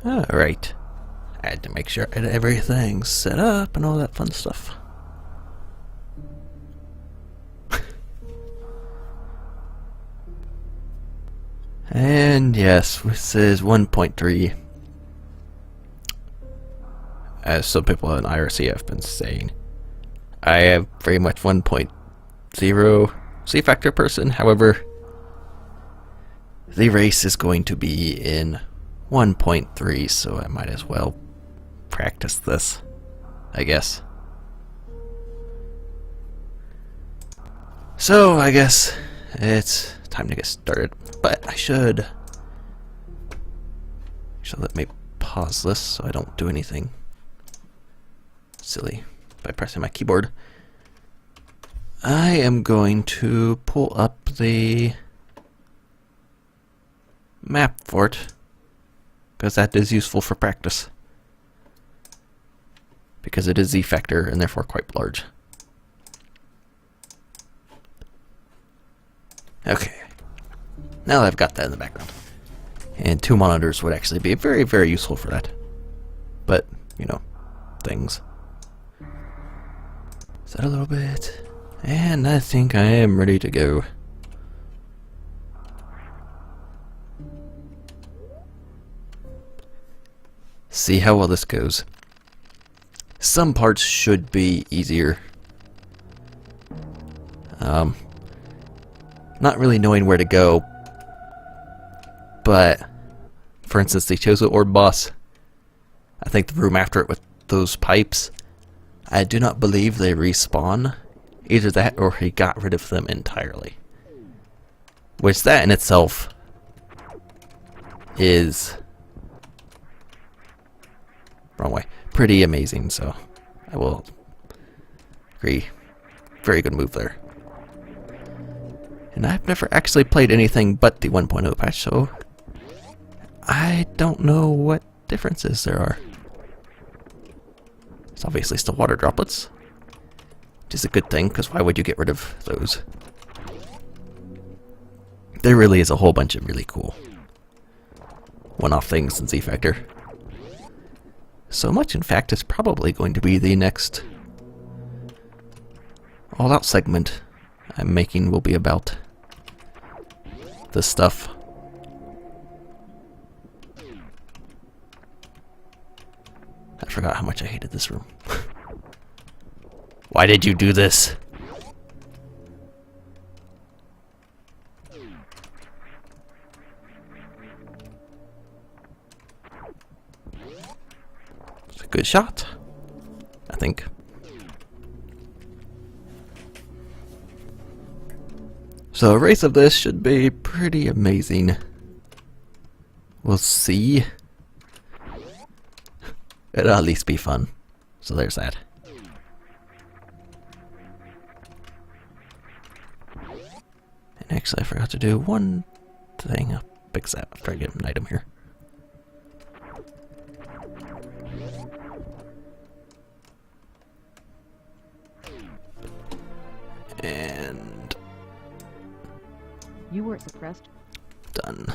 Alright. I had to make sure I had everything set up and all that fun stuff. And yes, this is 1.3. As some people in IRC have been saying. I am very much 1.0 C-Factor person, however, the race is going to be in 1.3, so I might as well practice this, I guess. So, I guess it's time to get started, but I should let me pause this so I don't do anything silly by pressing my keyboard. I am going to pull up the map for it, because that is useful for practice. Because it is Z-Factor and therefore quite large. Okay. Now that I've got that in the background. And 2 monitors would actually be very, very useful for that. But, you know, things. Set a little bit. And I think I am ready to go. See how well this goes. Some parts should be easier. Not really knowing where to go. But, for instance, the Chozo Orb boss, I think the room after it with those pipes, I do not believe they respawn. Either that or he got rid of them entirely. Which that in itself is, wrong way, pretty amazing, so I will agree. Very good move there. And I've never actually played anything but the 1.0 patch, so I don't know what differences there are. It's obviously still water droplets, which is a good thing, because why would you get rid of those? There really is a whole bunch of really cool one-off things in Z-Factor. So much, in fact, is probably going to be the next all-out segment I'm making will be about this stuff. I forgot how much I hated this room. Why did you do this? It's a good shot, I think. So a race of this should be pretty amazing. We'll see. It'll at least be fun. So there's that. And actually I forgot to do one thing. I'll fix that after I get an item here. And you weren't suppressed. Done.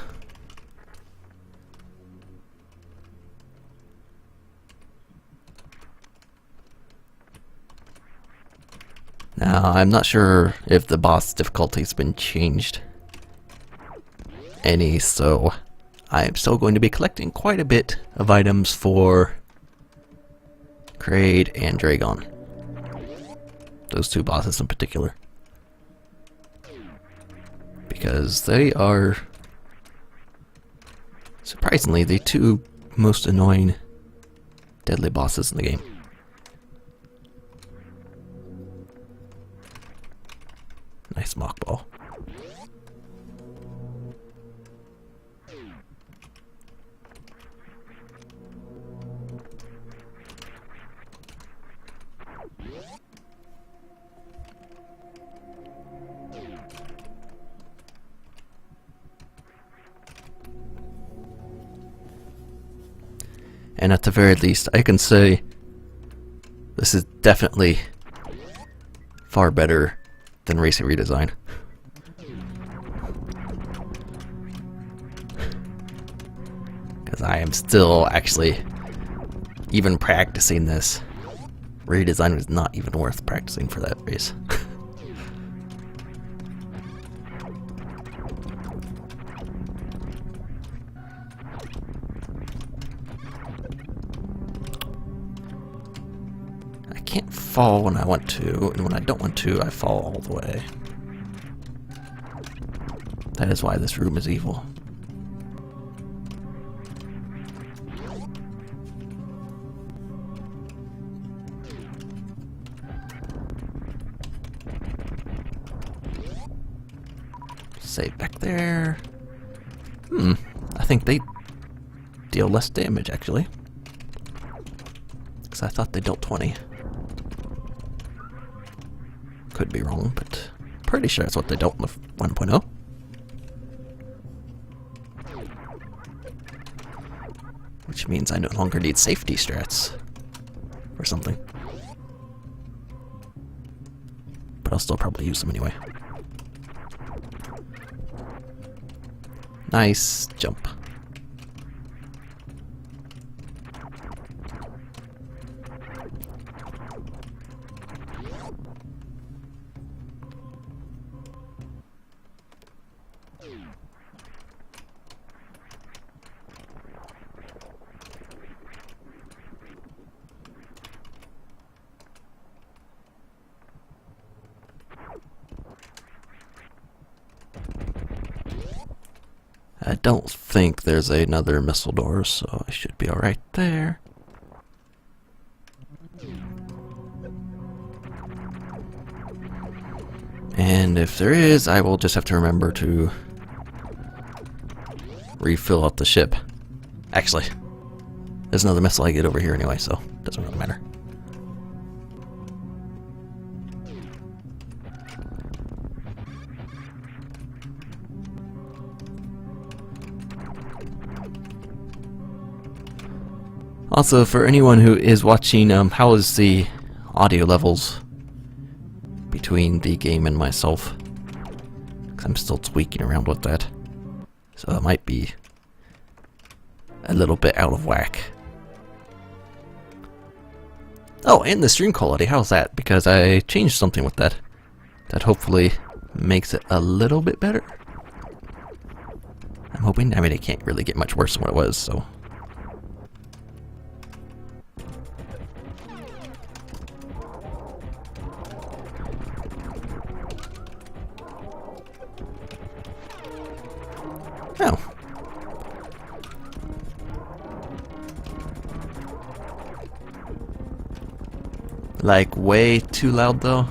Now, I'm not sure if the boss difficulty's been changed any, so I'm still going to be collecting quite a bit of items for Kraid and Dragon. Those 2 bosses in particular. Because they are, surprisingly, the 2 most annoying deadly bosses in the game. Nice mock ball. And at the very least, I can say this is definitely far better than Racing Redesign. because I am still actually even practicing this. Redesign was not even worth practicing for that race. I can't fall when I want to, and when I don't want to, I fall all the way. That is why this room is evil. Save back there. I think they deal less damage, actually. Because I thought they dealt 20. Could be wrong, but pretty sure that's what they dealt in the 1.0. Which means I no longer need safety strats or something. But I'll still probably use them anyway. Nice jump. I don't think there's another missile door, so I should be alright there. And if there is, I will just have to remember to refill up the ship. Actually, there's another missile I get over here anyway, so it doesn't really matter. Also, for anyone who is watching, how is the audio levels between the game and myself? 'Cause I'm still tweaking around with that. So it might be a little bit out of whack. Oh, and the stream quality, how's that? Because I changed something with that. That hopefully makes it a little bit better. I'm hoping. I mean, it can't really get much worse than what it was, so... Oh. Like, way too loud, though?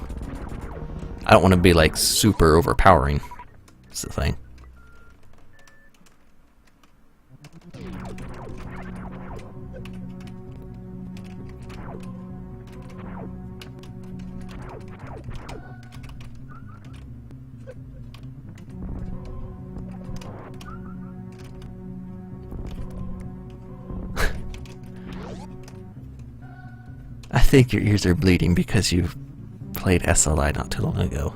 I don't want to be, like, super overpowering. That's the thing. I think your ears are bleeding because you played SLI not too long ago.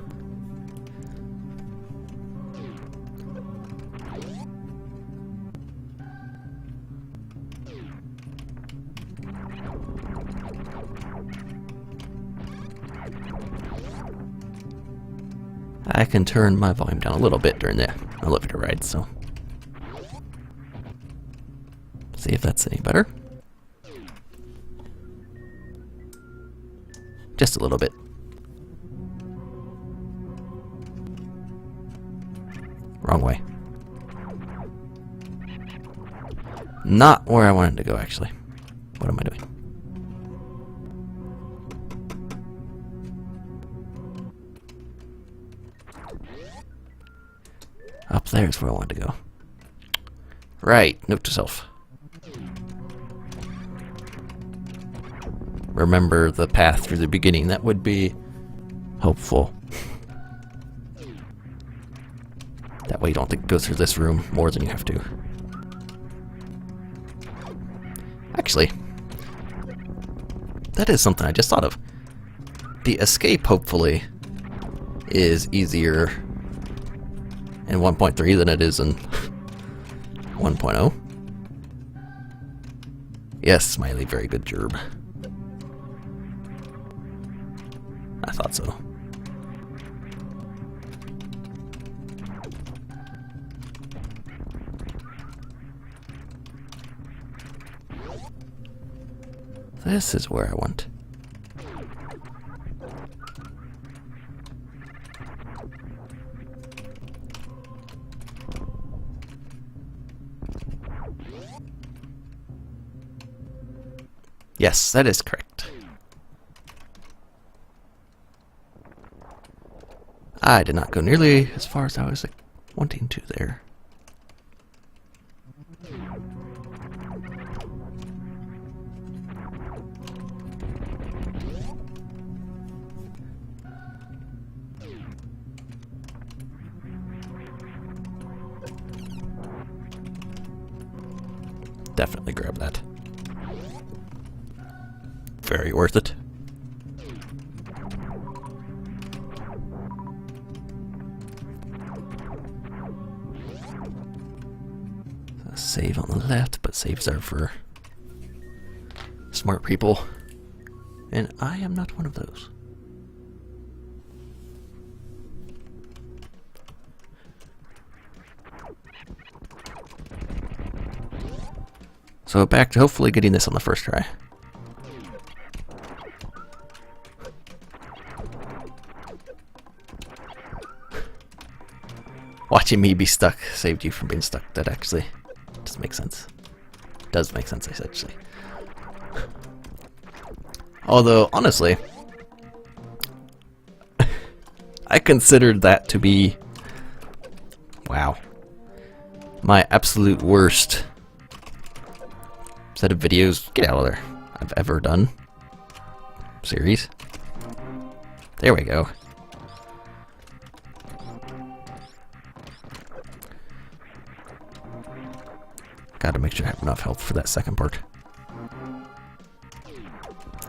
I can turn my volume down a little bit during the elevator ride, so... See if that's any better. Just a little bit. Wrong way. Not where I wanted to go, actually. What am I doing? Up there is where I wanted to go. Right, note to self. Remember the path through the beginning. That would be helpful. That way you don't have to go through this room more than you have to. Actually, that is something I just thought of. The escape, hopefully, is easier in 1.3 than it is in 1.0. Yes, Smiley, very good gerb. I thought so. This is where I want. Yes, that is correct. I did not go nearly as far as I was wanting to there. Definitely grab that. Very worth it. Save on the left, but saves are for smart people. And I am not one of those. So back to hopefully getting this on the first try. Watching me be stuck saved you from being stuck. That actually does make sense. Does make sense, actually. Although, honestly, I considered that to be, wow, my absolute worst set of videos, get out of there, I've ever done. Series. There we go. Gotta make sure I have enough health for that second part.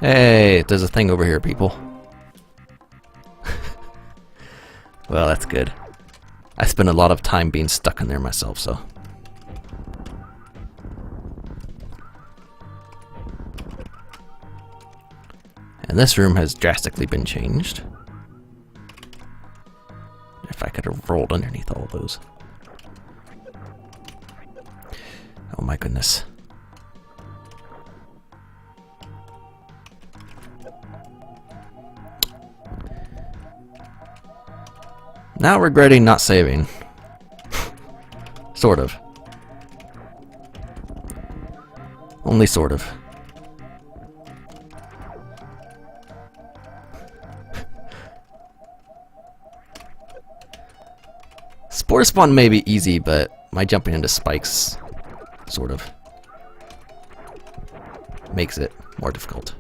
Hey, there's a thing over here, people. Well, that's good. I spend a lot of time being stuck in there myself, so. And this room has drastically been changed. If I could have rolled underneath all of those. Oh my goodness. Now regretting not saving. Sort of. Only sort of. Spore Spawn may be easy, but my jumping into spikes sort of makes it more difficult.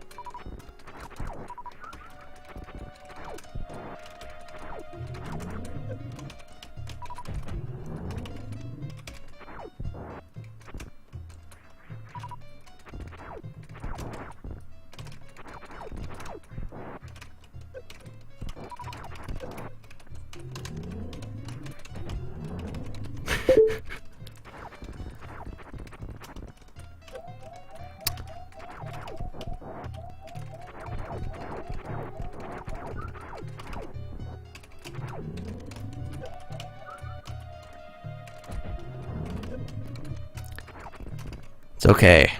It's okay.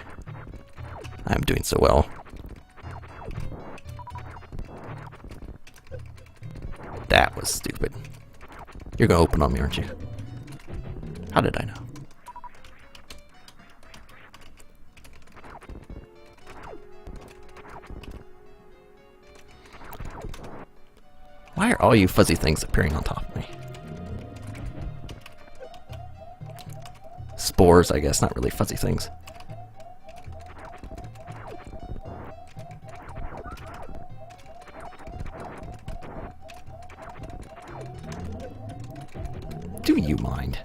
I'm doing so well. That was stupid. You're gonna open on me, aren't you? How did I know? Why are all you fuzzy things appearing on top of me? Spores, I guess, not really fuzzy things. Do you mind?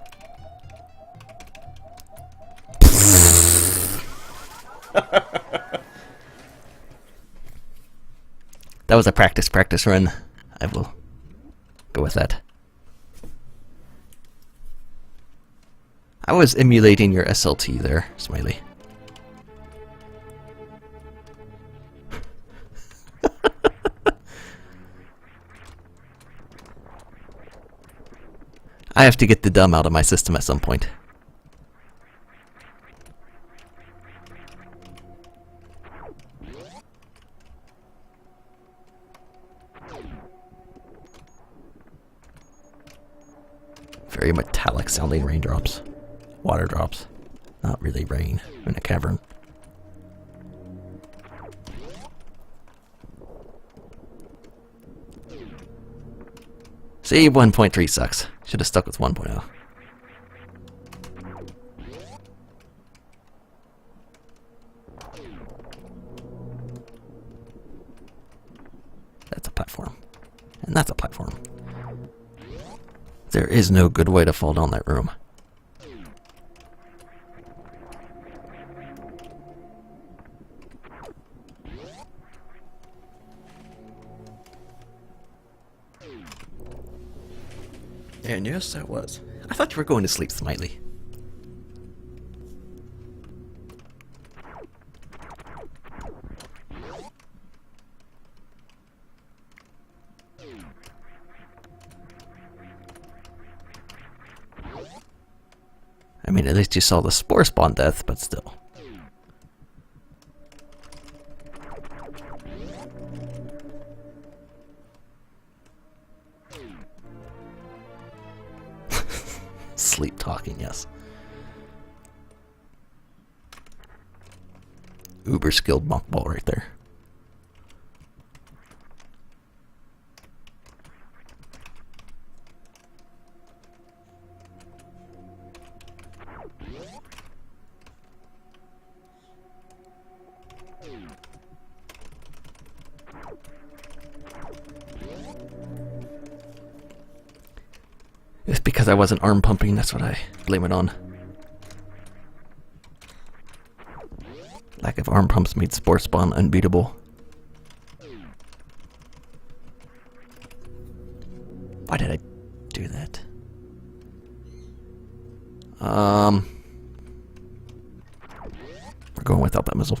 That was a practice run. I will go with that. I was emulating your SLT there, Smiley. I have to get the dumb out of my system at some point. Very metallic sounding raindrops. Water drops. Not really rain in a cavern. See, 1.3 sucks. Should have stuck with 1.0. That's a platform. And that's a platform. There is no good way to fall down that room. And yes, that was. I thought you were going to sleep, Smiley. I mean, at least you saw the Spore Spawn death, but still. Sleep talking, yes. Uber skilled monkball right there. It's because I wasn't arm pumping, that's what I blame it on. Lack of arm pumps made Spore Spawn unbeatable. Why did I do that? We're going without that missile.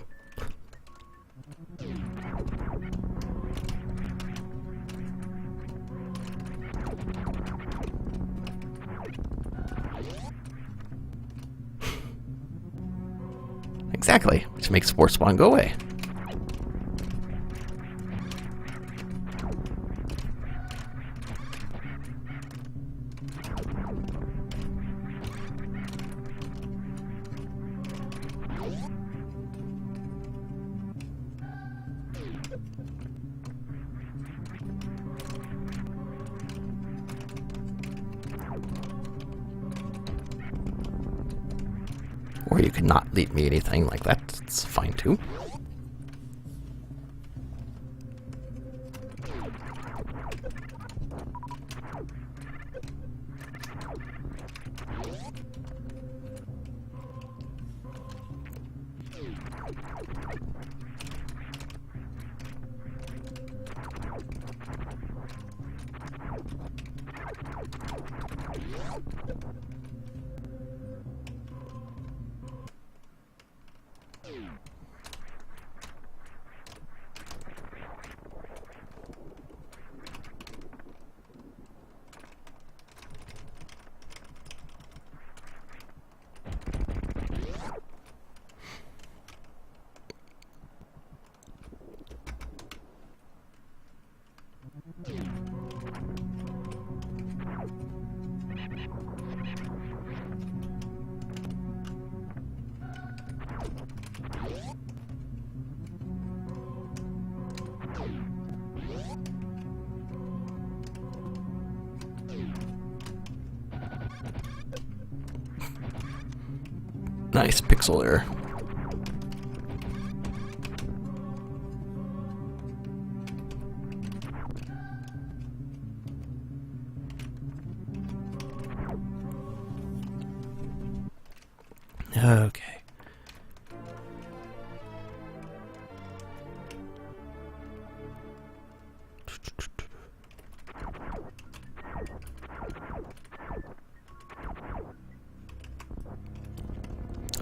Exactly, which makes Spore Spawn go away. Or you could not leave me anything like that. It's fine too. Nice pixel error. Okay.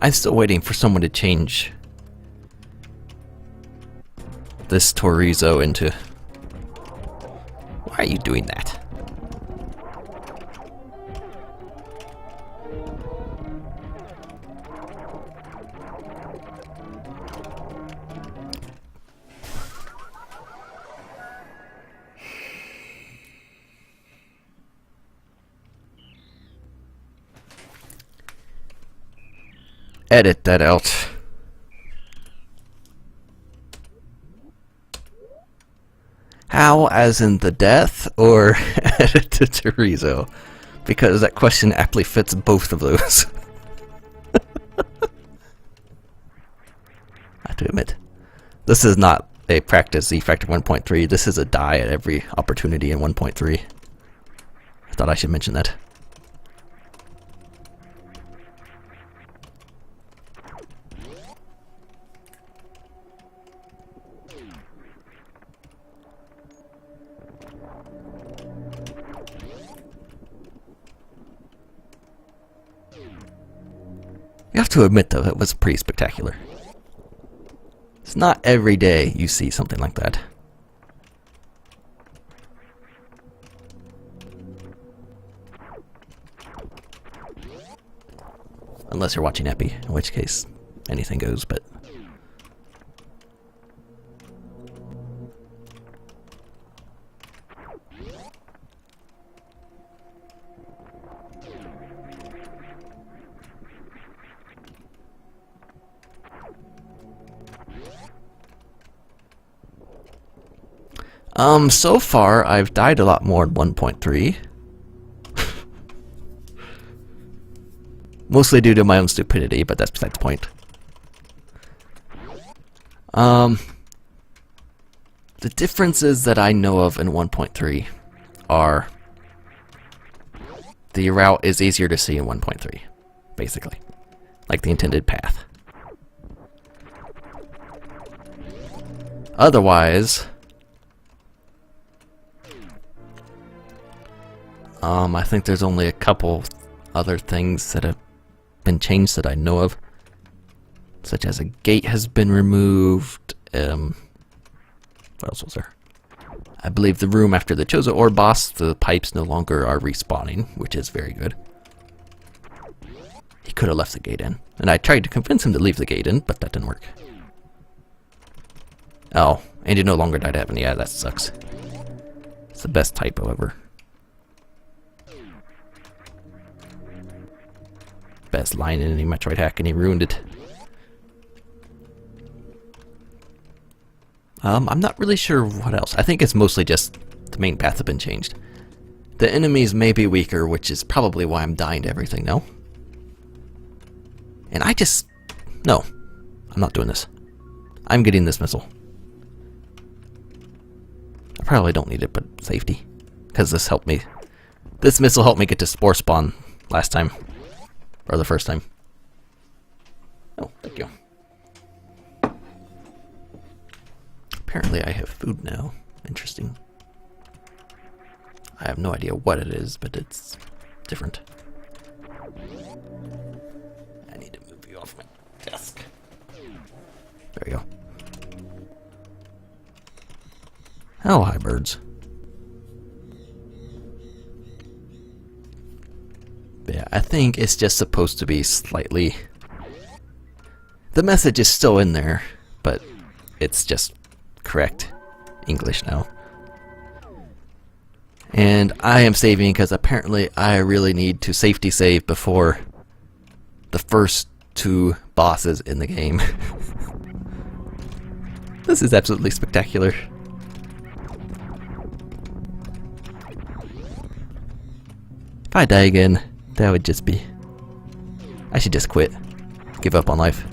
I'm still waiting for someone to change this Torizo into... Why are you doing that? edit that out. How, as in the death, or edit to Torizo? Because that question aptly fits both of those. I have to admit, this is not a practice Z Factor 1.3. This is a die at every opportunity in 1.3. I thought I should mention that. You have to admit, though, it was pretty spectacular. It's not every day you see something like that. Unless you're watching Epi, in which case anything goes, but... so far I've died a lot more in 1.3. Mostly due to my own stupidity, but that's beside the point. The differences that I know of in 1.3 are the route is easier to see in 1.3, basically. Like the intended path. Otherwise, I think there's only a couple other things that have been changed that I know of, such as a gate has been removed. What else was there? I believe the room after the Chozo Ore boss, the pipes no longer are respawning, which is very good. He could have left the gate in, and I tried to convince him to leave the gate in, but that didn't work. Oh, and he no longer died heaven. Yeah, that sucks. It's the best typo ever. Best line in any Metroid hack, and he ruined it. I'm not really sure what else. I think it's mostly just the main paths have been changed. The enemies may be weaker, which is probably why I'm dying to everything now. And I just... No. I'm not doing this. I'm getting this missile. I probably don't need it, but safety. Because this helped me. This missile helped me get to Spore Spawn last time. Or the first time. Oh, thank you. Apparently I have food now. Interesting. I have no idea what it is, but it's different. I need to move you off my desk. There we go. Oh, hi birds. Yeah, I think it's just supposed to be slightly... The message is still in there, but it's just correct English now. And I am saving because apparently I really need to safety save before the first two bosses in the game. This is absolutely spectacular. If I die again, that would just be... I should just quit. Give up on life.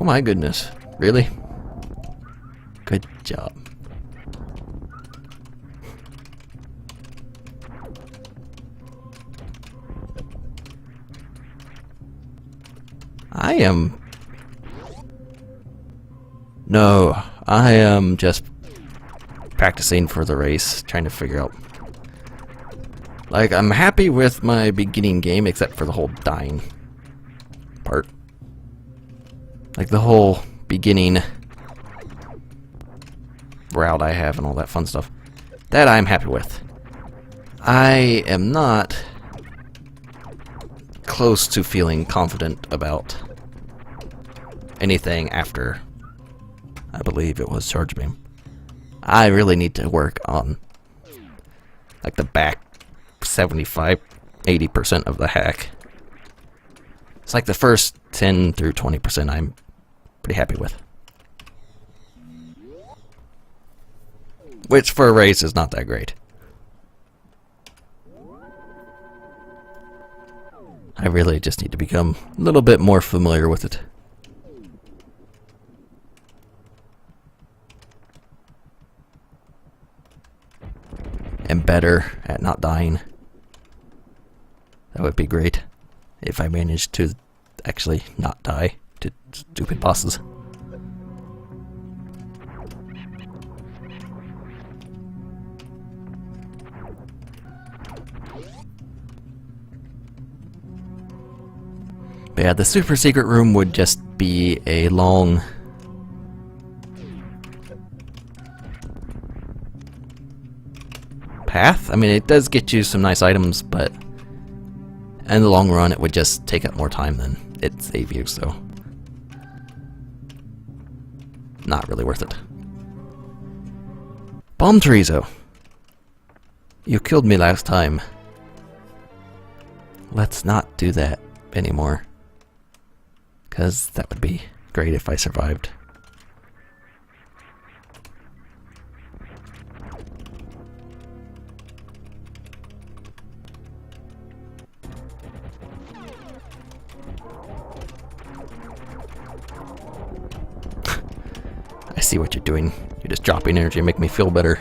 Oh my goodness. Really? Good job. I am just practicing for the race, trying to figure out. Like, I'm happy with my beginning game, except for the whole dying. part. Like the whole beginning route I have and all that fun stuff. That I'm happy with. I am not close to feeling confident about anything after, I believe it was Charge Beam. I really need to work on like the back 75-80% of the hack. It's like the first 10 through 20% I'm pretty happy with. Which for a race is not that great. I really just need to become a little bit more familiar with it. And better at not dying. That would be great if I managed to actually not die to stupid bosses. But yeah, the super secret room would just be a long path. I mean, it does get you some nice items, but in the long run, it would just take up more time than it save you, so not really worth it. Bomb Torizo, you killed me last time. Let's not do that anymore, because that would be great if I survived. I see what you're doing. You're just dropping energy to make me feel better.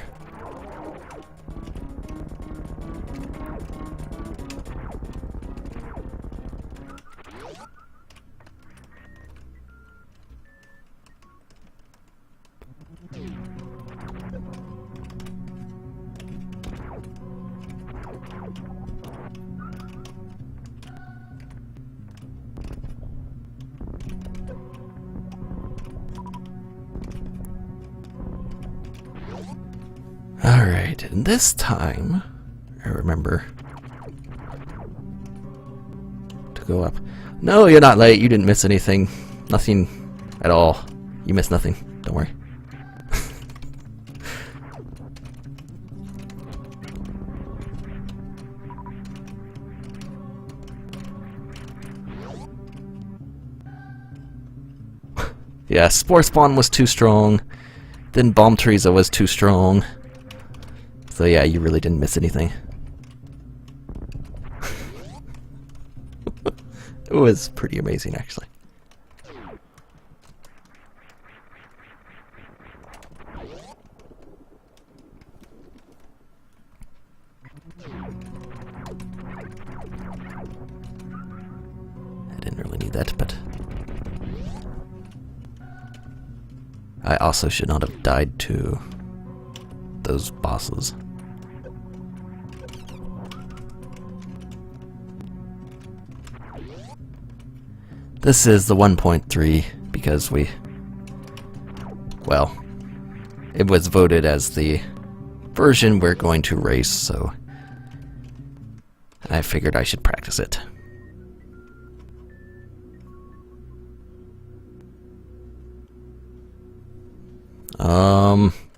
Alright, and this time, I remember to go up. No, you're not late. You didn't miss anything. Nothing at all. You missed nothing. Don't worry. Yeah, Spore Spawn was too strong. Then Bomb Torizo was too strong. So yeah, you really didn't miss anything. It was pretty amazing, actually. I didn't really need that, but I also should not have died to those bosses. This is the 1.3 because well, it was voted as the version we're going to race, so I figured I should practice it.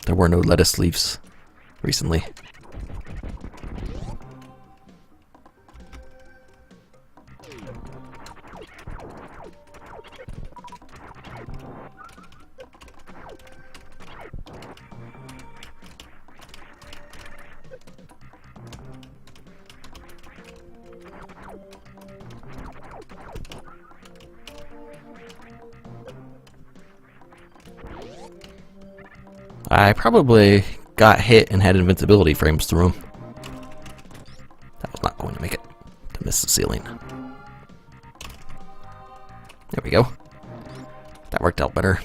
There were no lettuce leaves recently. I probably got hit and had invincibility frames through him. That was not going to make it. To miss the ceiling. There we go. That worked out better.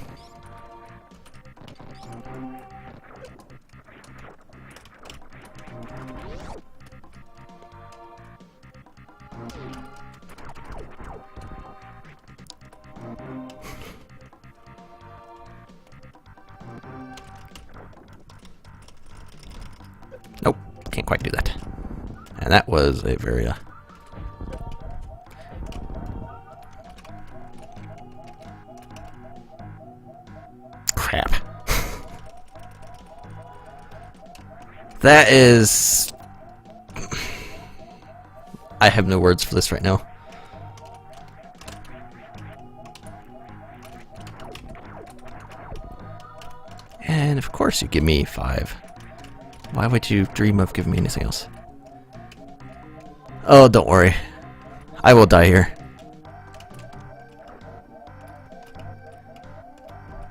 can't quite do that. And that was a very... crap. That is... I have no words for this right now. And of course you give me 5. Why would you dream of giving me anything else? Oh, don't worry. I will die here.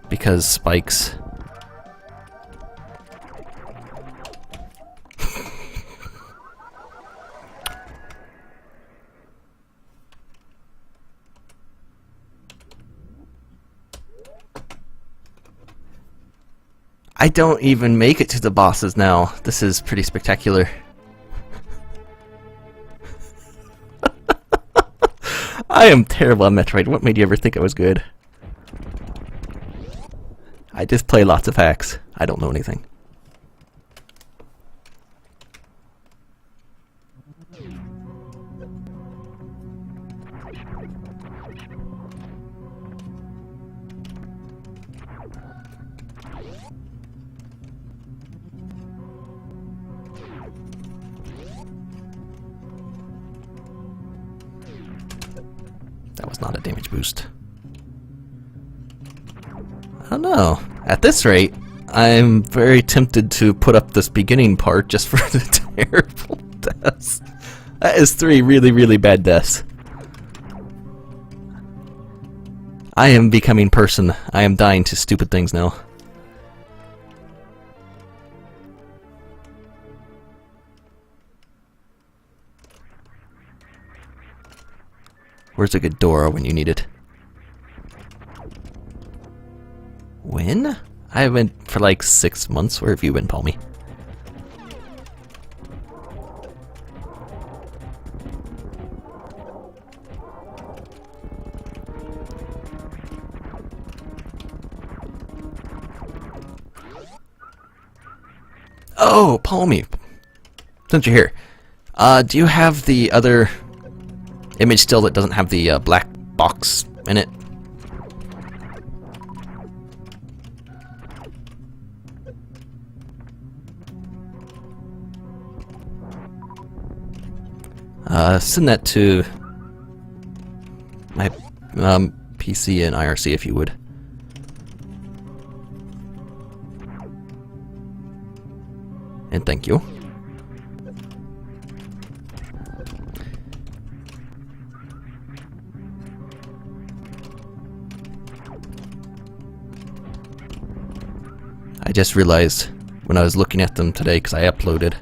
Because spikes. I don't even make it to the bosses now. This is pretty spectacular. I am terrible at Metroid. What made you ever think I was good? I just play lots of hacks. I don't know anything. That was not a damage boost. I don't know. At this rate, I'm very tempted to put up this beginning part just for the terrible deaths. That is 3 really, really bad deaths. I am becoming person. I am dying to stupid things now. Where's a good door when you need it? When? I haven't for like 6 months. Where have you been, Palmy? Oh, Palmy. Since you're here, do you have the other image still that doesn't have the black box in it? Send that to my PC and IRC if you would. And thank you. I just realized when I was looking at them today, because I uploaded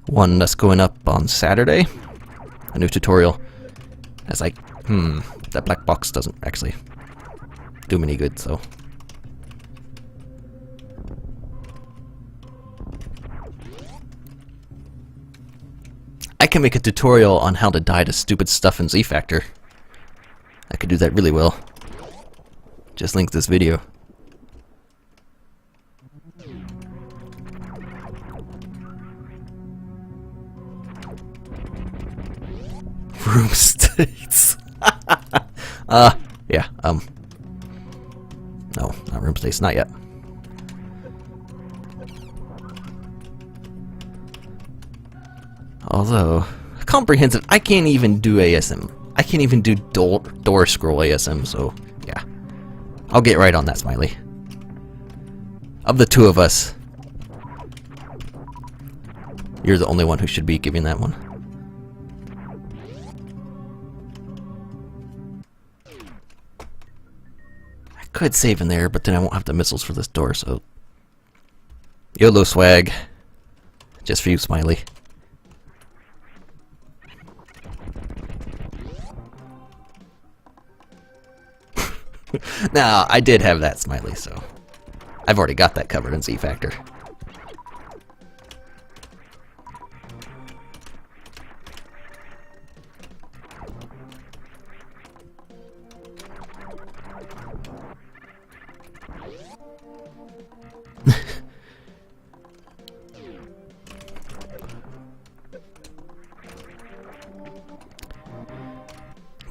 one that's going up on Saturday, a new tutorial. I was like, that black box doesn't actually do me any good, so. I can make a tutorial on how to die to stupid stuff in Z Factor. I could do that really well. Just link this video. Room states. Yeah, no, not room states, not yet. Although, comprehensive, I can't even do ASM. I can't even do door scroll ASM, so, yeah. I'll get right on that, Smiley. Of the two of us, you're the only one who should be giving that one. Could save in there, but then I won't have the missiles for this door, so... YOLO swag. Just for you, Smiley. Now, I did have that, Smiley, so... I've already got that covered in Z Factor.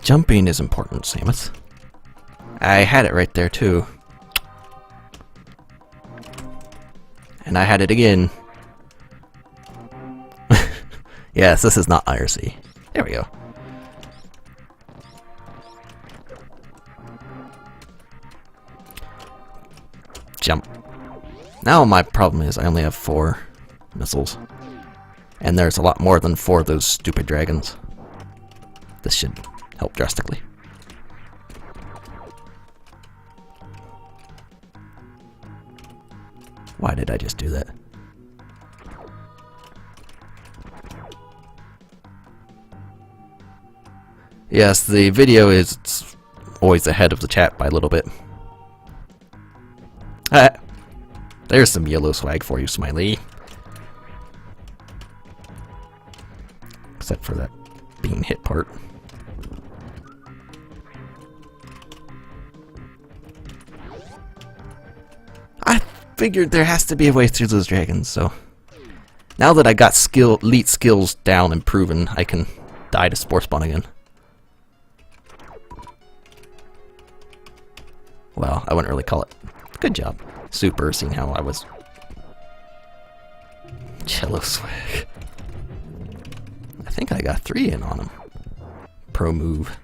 Jumping is important, Samus. I had it right there too. And I had it again. Yes, this is not IRC. There we go. Jump. Now my problem is I only have 4 missiles. And there's a lot more than 4 of those stupid dragons. This should help drastically. Why did I just do that? Yes, the video is always ahead of the chat by a little bit. Ah, there's some yellow swag for you, Smiley. Except for that being hit part. I figured there has to be a way through those dragons, so now that I got elite skills down and proven, I can die to Spore Spawn again. Well, I wouldn't really call it. Good job. Super, seeing how I was. Cello swag. I think I got 3 in on him. Pro move.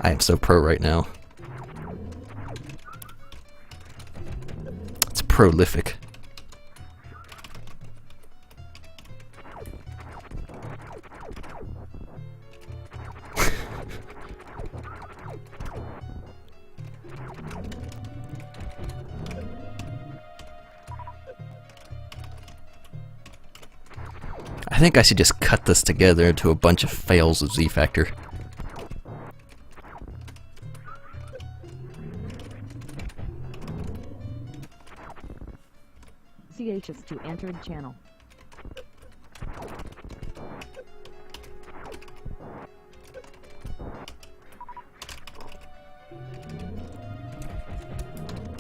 I am so pro right now. It's prolific. I think I should just cut this together into a bunch of fails of Z Factor. CH2 entered channel.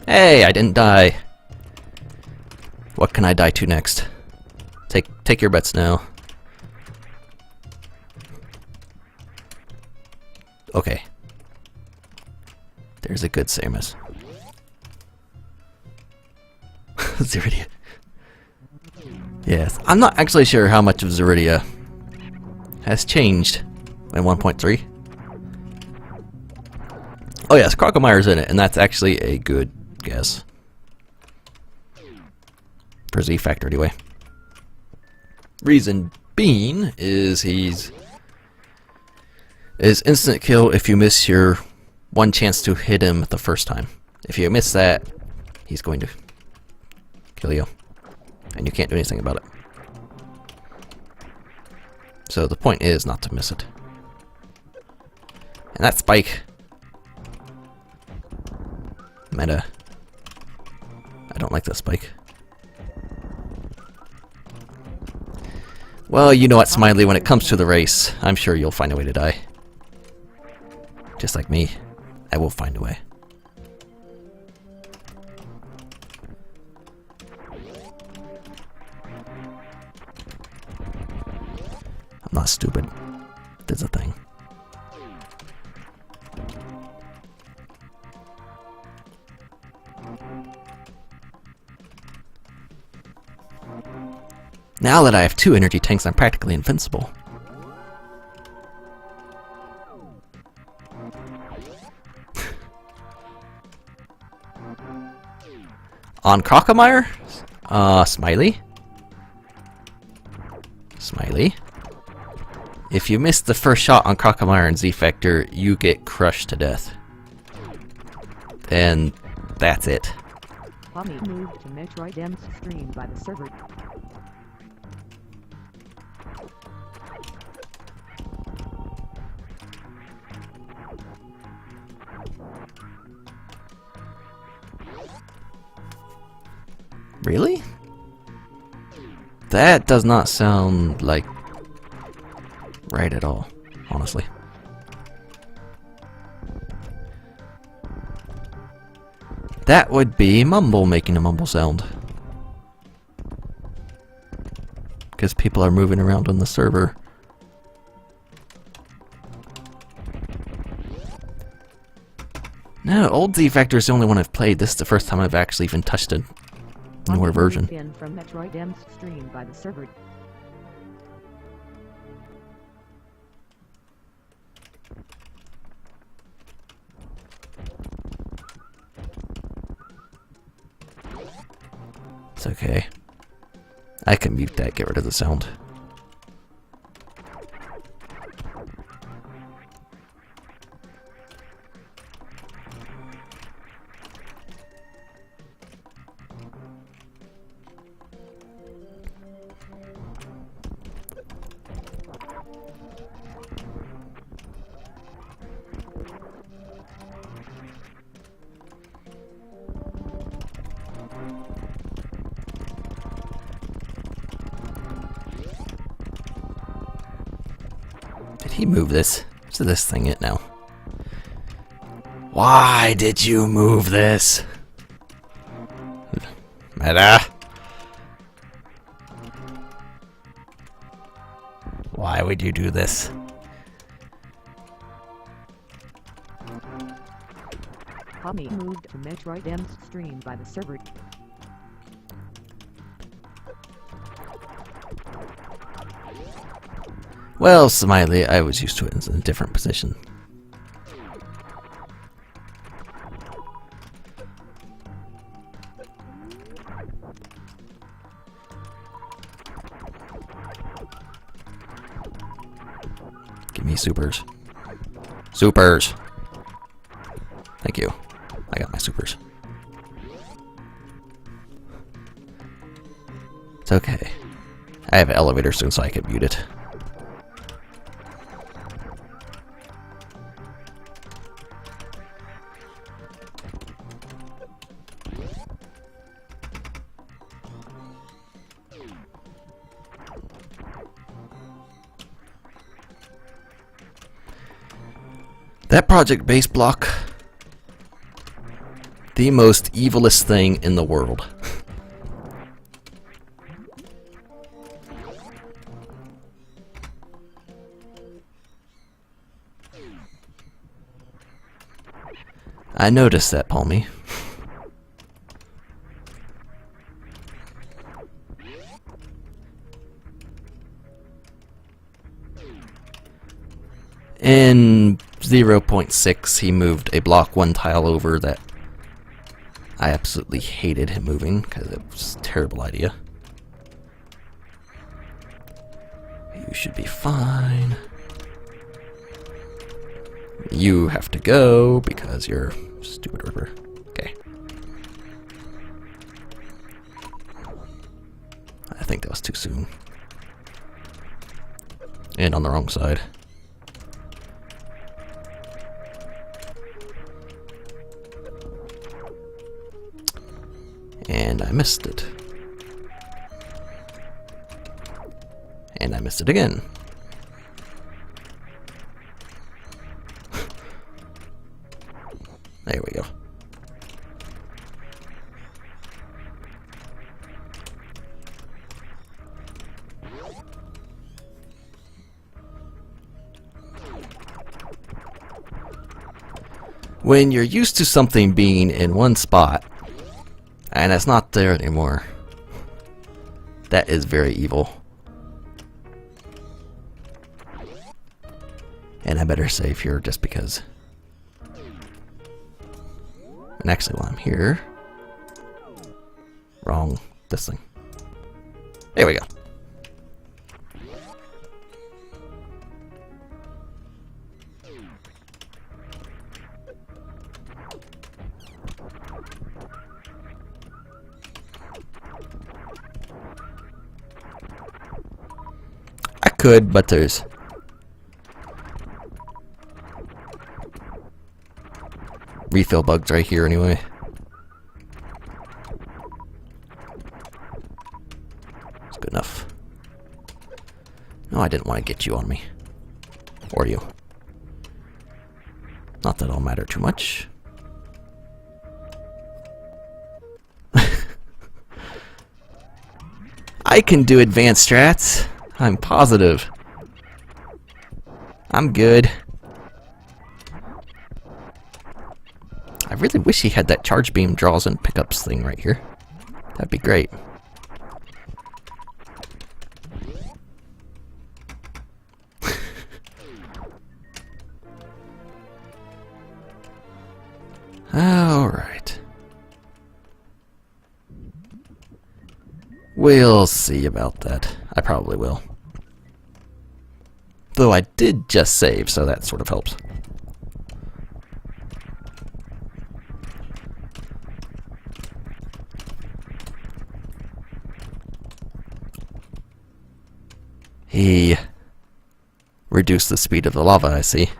Hey, I didn't die. What can I die to next? Take your bets now. Okay. There's a good Samus. Zeridia. Yes, I'm not actually sure how much of Zeridia has changed in 1.3. Oh yes, Crocodile's in it, and that's actually a good guess. For Z Factor anyway. Reason being is is instant kill if you miss your one chance to hit him the first time. If you miss that, he's going to kill you. And you can't do anything about it. So the point is not to miss it. And that spike. Meta. I don't like that spike. Well, you know what, Smiley, when it comes to the race, I'm sure you'll find a way to die. Just like me, I will find a way. I'm not stupid. There's a thing. Now that I have 2 energy tanks, I'm practically invincible. On Crocomire? Smiley? Smiley? If you miss the first shot on Crocomire and Z Factor, you get crushed to death. And that's it. Pommy moved to Metroid M's stream by the server. Really? That does not sound like right at all, honestly. That would be Mumble making a mumble sound. because people are moving around on the server. No, old Z Factor is the only one I've played. This is the first time I've actually even touched a newer version. In from Metroid M's streamed by the server. It's okay. I can mute that, get rid of the sound. Did he move this? Is this thing it now? Why did you move this? Meta! Why would you do this? Tommy moved to Metroid M's streamed by the server. Well, Smiley, I was used to it in a different position. Give me supers. Supers! Thank you. I got my supers. It's okay. I have an elevator soon, so I can mute it. That project base block, the most evilest thing in the world. I noticed that, Palmy. In 0.6, he moved a block one tile over that I absolutely hated him moving because it was a terrible idea. You should be fine. You have to go because you're a stupid ripper. Okay. I think that was too soon. And on the wrong side. And I missed it. And I missed it again. There we go. When you're used to something being in one spot, and it's not there anymore, that is very evil. And I better save here just because. And actually, while I'm here, wrong, this thing. There we go. I could, but there's refill bugs right here anyway. It's good enough. No, I didn't want to get you on me. Or you. Not that it'll matter too much. I can do advanced strats. I'm positive. I'm good. I really wish he had that charge beam draws and pickups thing right here. That'd be great. Alright. We'll see about that. I probably will. Though I did just save, so that sort of helps. He reduced the speed of the lava, I see.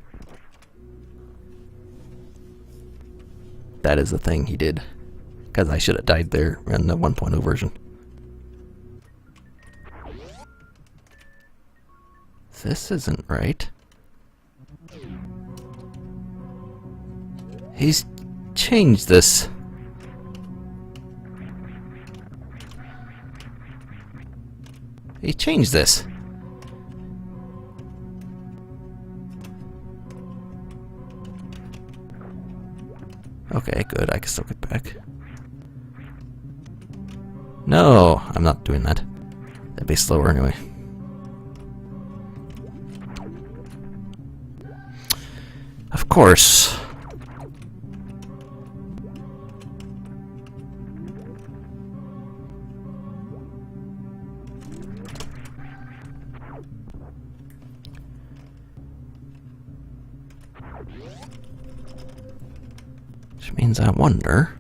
That is the thing he did. Because I should have died there in the 1.0 version. This isn't right. He's changed this. He changed this. Okay, good. I can still get back. No, I'm not doing that. That'd be slower anyway. Of course. Which means I wonder.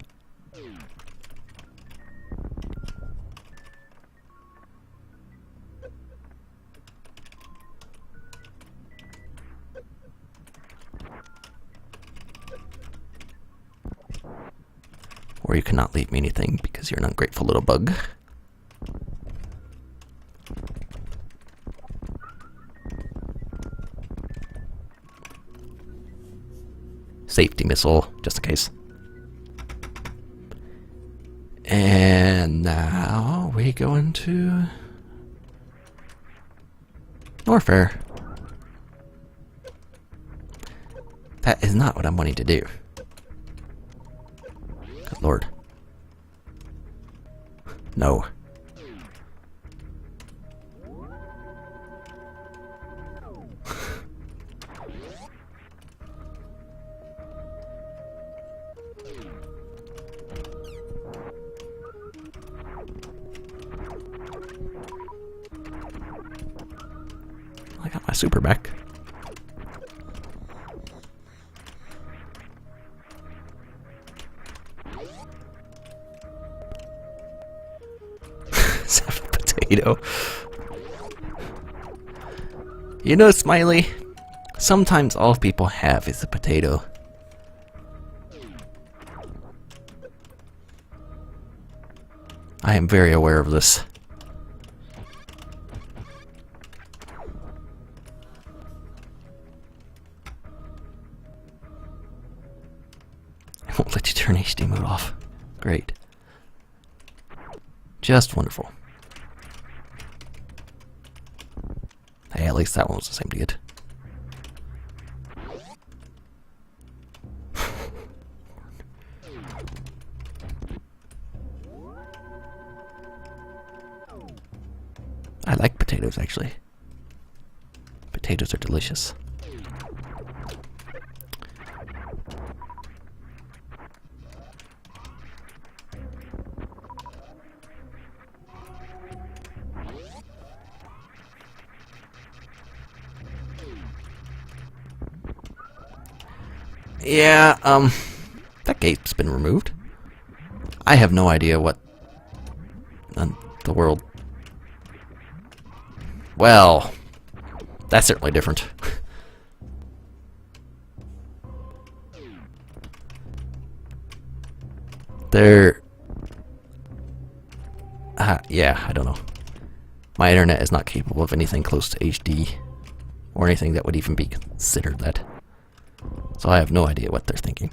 Or you cannot leave me anything because you're an ungrateful little bug. Safety missile, just in case. And now we go into Warfare. That is not what I'm wanting to do. Good lord. No. I got my super back. Potato. You know, Smiley, sometimes all people have is a potato. I am very aware of this. I won't let you turn HD mode off. Great. Just wonderful. Hey, at least that one was the same to get. I like potatoes, actually. Potatoes are delicious. Yeah, that gate's been removed. I have no idea what the world... Well, that's certainly different. Yeah, I don't know. My internet is not capable of anything close to HD, or anything that would even be considered that. So I have no idea what they're thinking.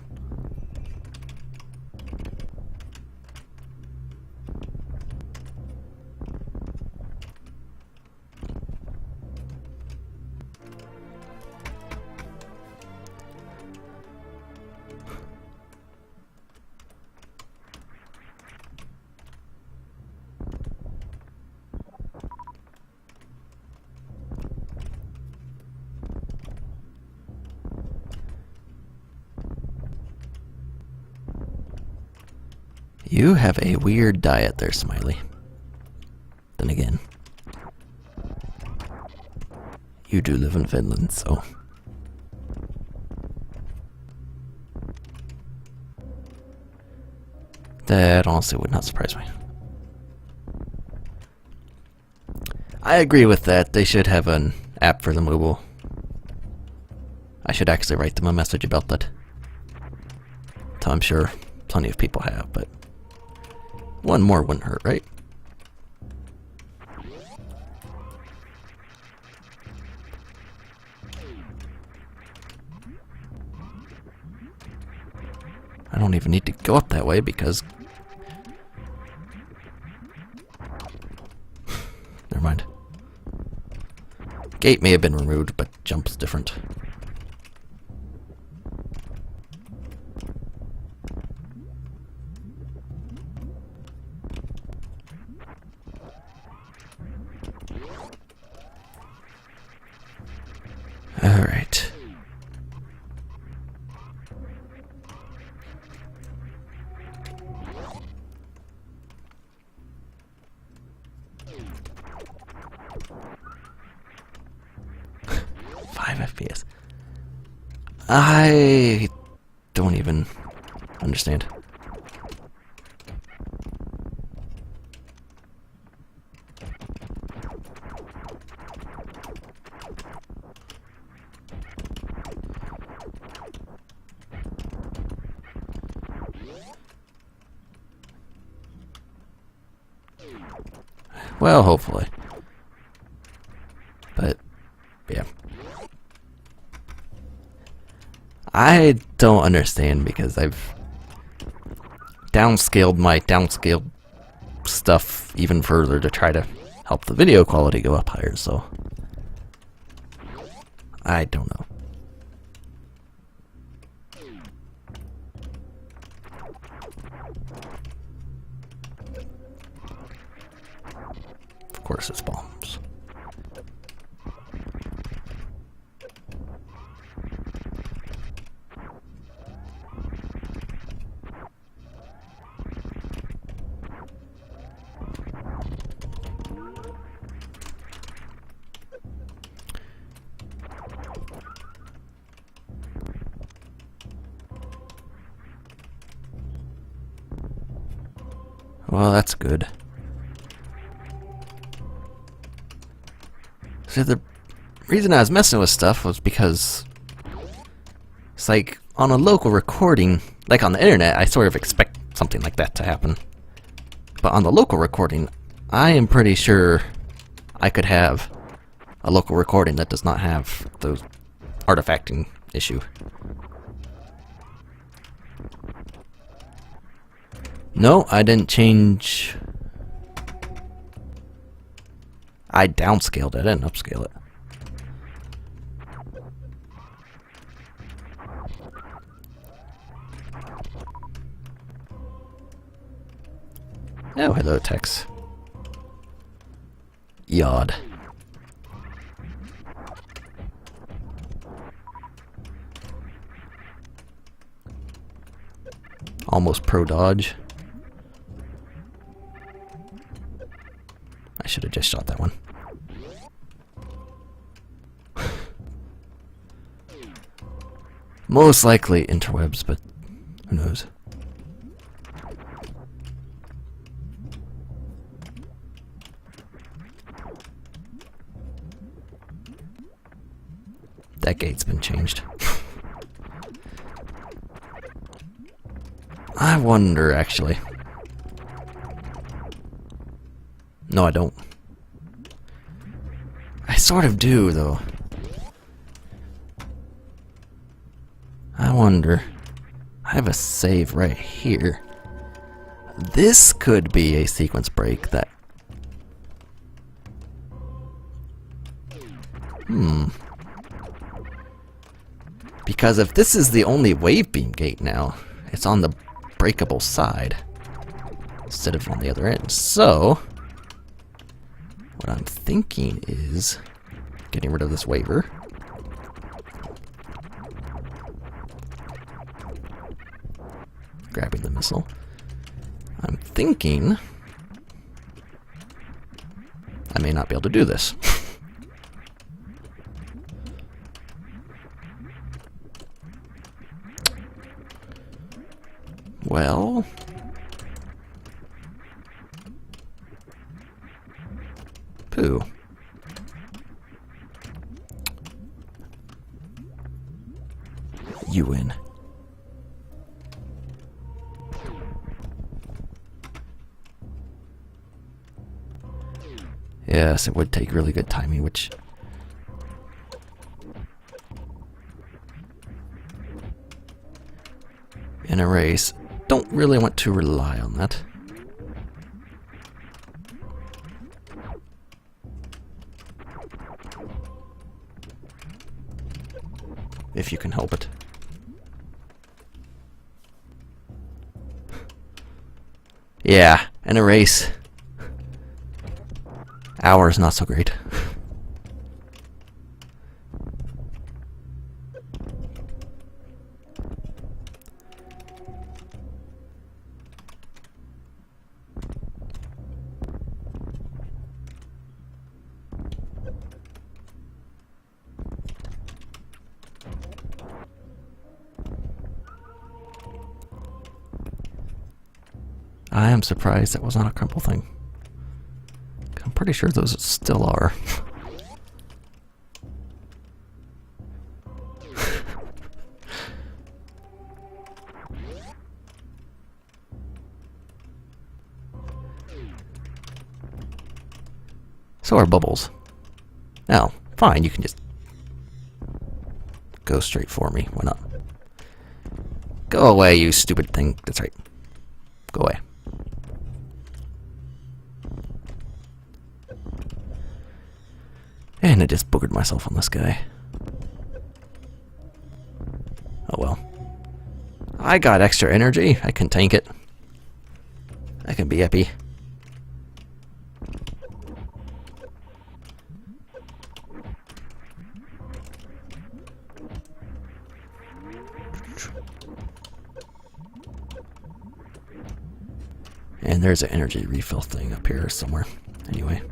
You have a weird diet there, Smiley. Then again, you do live in Finland, so... That honestly would not surprise me. I agree with that. They should have an app for the mobile. I should actually write them a message about that. So I'm sure plenty of people have, but one more wouldn't hurt, right? I don't even need to go up that way because... Never mind. Gate may have been removed, but jump's different. Alright. FPS. I don't even understand. Well, hopefully. But, yeah. I don't understand because I've downscaled my downscaled stuff even further to try to help the video quality go up higher, so I don't know. Of course it's bombs. Well, that's good. So the reason I was messing with stuff was because it's like on a local recording, like on the internet, I sort of expect something like that to happen. But on the local recording, I am pretty sure I could have a local recording that does not have the artifacting issue. No, I didn't change. I downscaled it, I didn't upscale it. Oh, hello, Tex. Yod. Almost pro dodge. I should have just shot that one. Most likely interwebs, but who knows? That gate's been changed. I wonder, actually. No, I don't. I sort of do, though. I wonder. I have a save right here. This could be a sequence break that... Because if this is the only wave beam gate now, it's on the breakable side instead of on the other end. So, what I'm thinking is getting rid of this waiver. Grabbing the missile. thinking I may not be able to do this. Well, poo. You win. Yes, it would take really good timing, which... in a race, don't really want to rely on that. If you can help it. Yeah, in a race. Hours not so great. I am surprised that was not a crumple thing. I'm pretty sure those still are. So are bubbles. Now, fine, you can just go straight for me. Why not? Go away, you stupid thing. That's right. Go away. And I just boogered myself on this guy. Oh well. I got extra energy. I can tank it. I can be epi. And there's an energy refill thing up here somewhere. Anyway.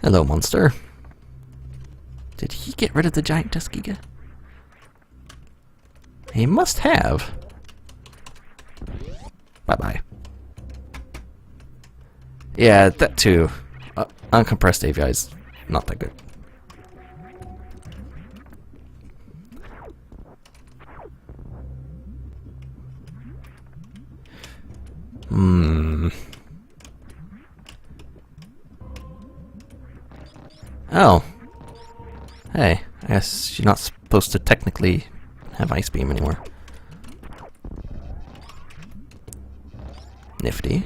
Hello, monster. Did he get rid of the giant Tuskegee? He must have. Bye-bye. Yeah, that too. Uncompressed AVI is not that good. Oh. Hey, I guess you're not supposed to technically have Ice Beam anymore. Nifty.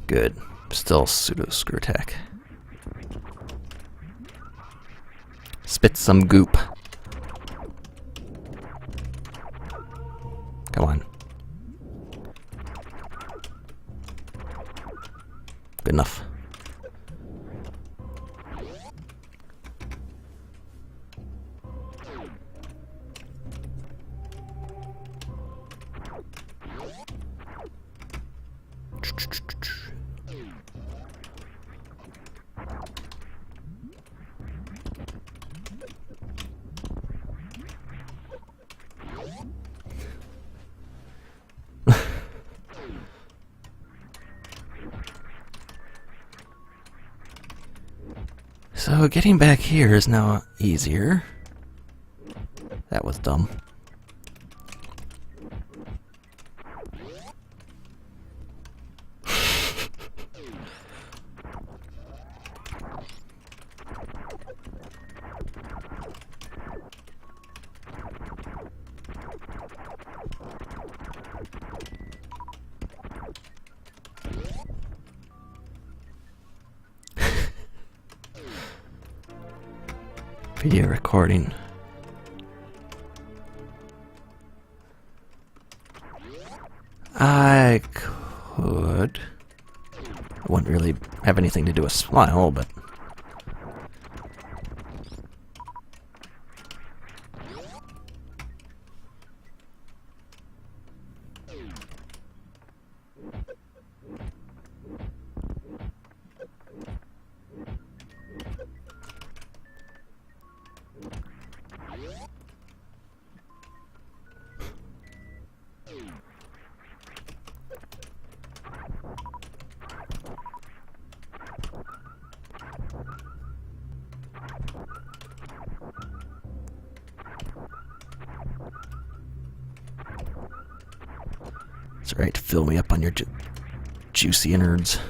Good. Still pseudo screw attack. Spit some goop. Come on. Good enough. So getting back here is now easier. That was dumb. Video recording. I could. It wouldn't really have anything to do with Smile, but. It's alright to fill me up on your juicy innards.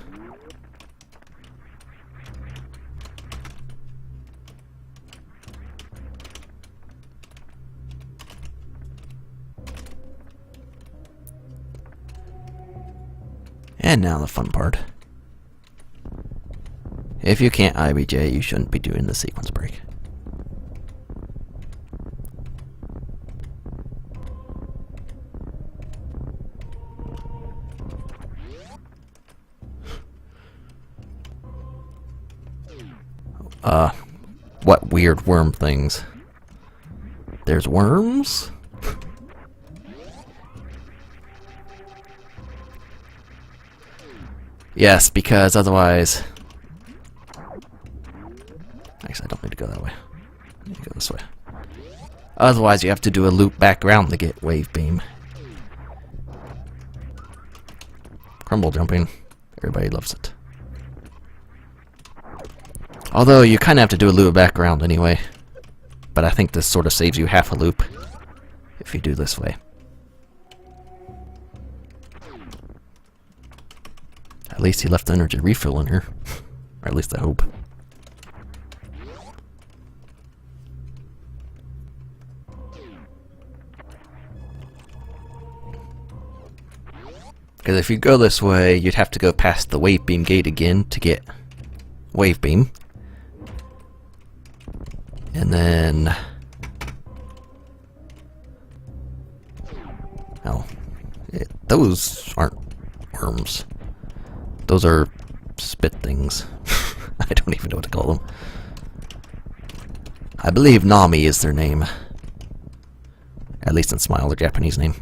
And now the fun part. If you can't IBJ, you shouldn't be doing the sequence break. What weird worm things? There's worms? Yes, because otherwise... Actually, I don't need to go that way. I need to go this way. Otherwise, you have to do a loop back around to get wave beam. Crumble jumping. Everybody loves it. Although, you kind of have to do a loop back around anyway. But I think this sort of saves you half a loop if you do this way. At least he left the energy refill in here. Or at least I hope. Because if you go this way, you'd have to go past the wave beam gate again to get wave beam. And then... Oh. Those aren't worms. Those are spit things. I don't even know what to call them. I believe Nami is their name. At least in Smile, their Japanese name.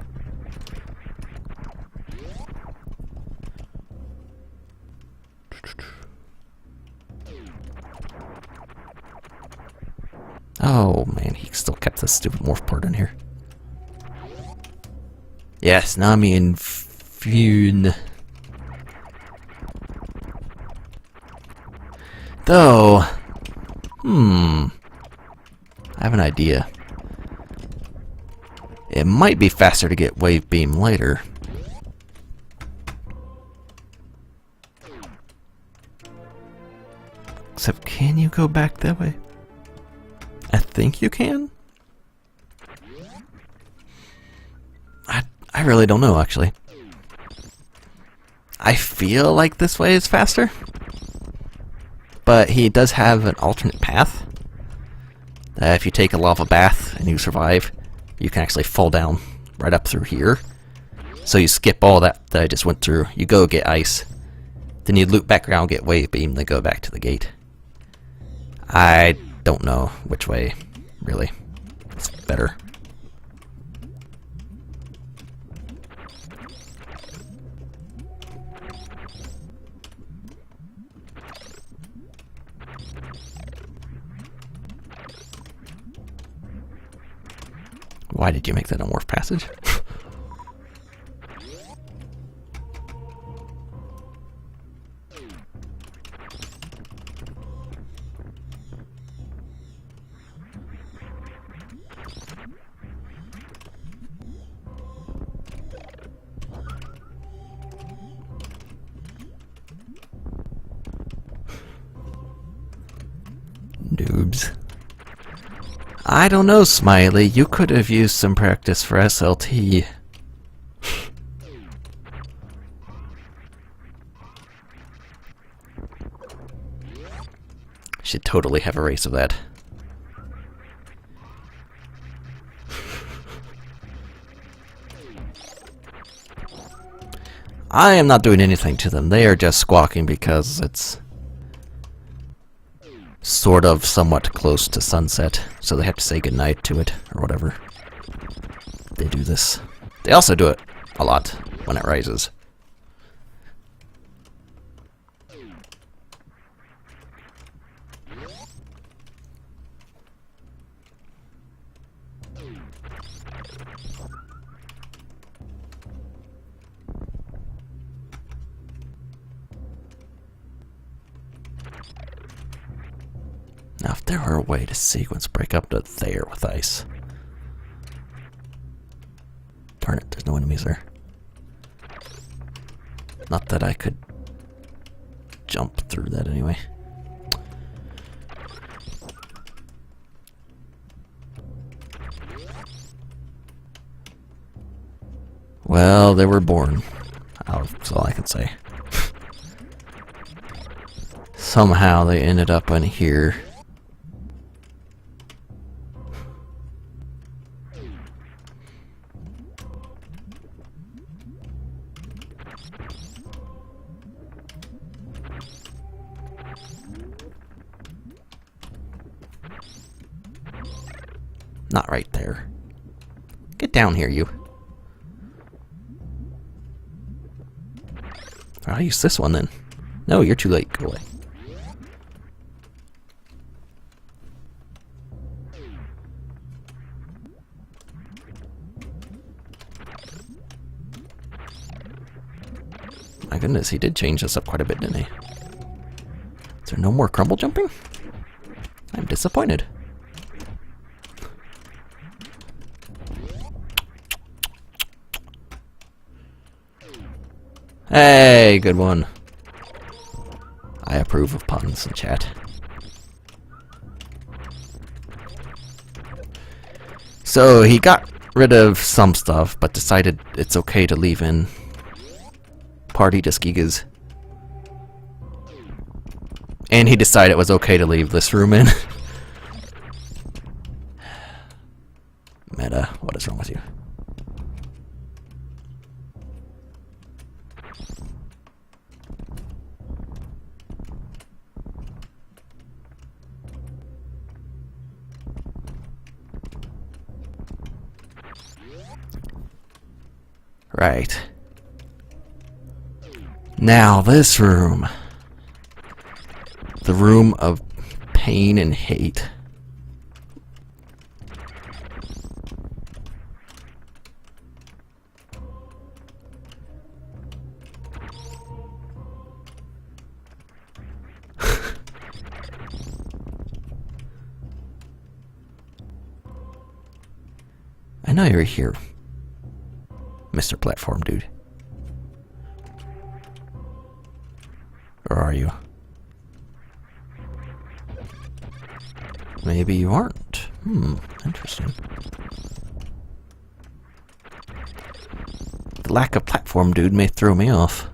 Oh man, he still kept this stupid morph part in here. Yes, Nami and Fune. Though, I have an idea. It might be faster to get wave beam later. Except, can you go back that way? I think you can? I really don't know, actually. I feel like this way is faster. But he does have an alternate path. If you take a lava bath and you survive, you can actually fall down right up through here. So you skip all that I just went through. You go get ice. Then you loop back around, get wave beam, then go back to the gate. I don't know which way, really. It's better. Why did you make that a morph passage? I don't know, Smiley. You could have used some practice for SLT. Should totally have a race of that. I am not doing anything to them. They are just squawking because it's sort of somewhat close to sunset, so they have to say goodnight to it, or whatever. They do this. They also do it a lot when it rises. Now, if there were a way to sequence break up to there with ice. Darn it, there's no enemies there. Not that I could jump through that anyway. Well, they were born. That's all I can say. Somehow they ended up in here. Not right there. Get down here, you. I'll use this one then. No, you're too late. Go away. My goodness, he did change this up quite a bit, didn't he? Is there no more crumble jumping? I'm disappointed. Hey, good one. I approve of puns in chat. So he got rid of some stuff, but decided it's okay to leave in party Gigas. And he decided it was okay to leave this room in. Meta, what is wrong with you? Right. Now this room. The room of pain and hate. I know you're here, Mr. Platform Dude. Or are you? Maybe you aren't. Interesting. The lack of Platform Dude may throw me off.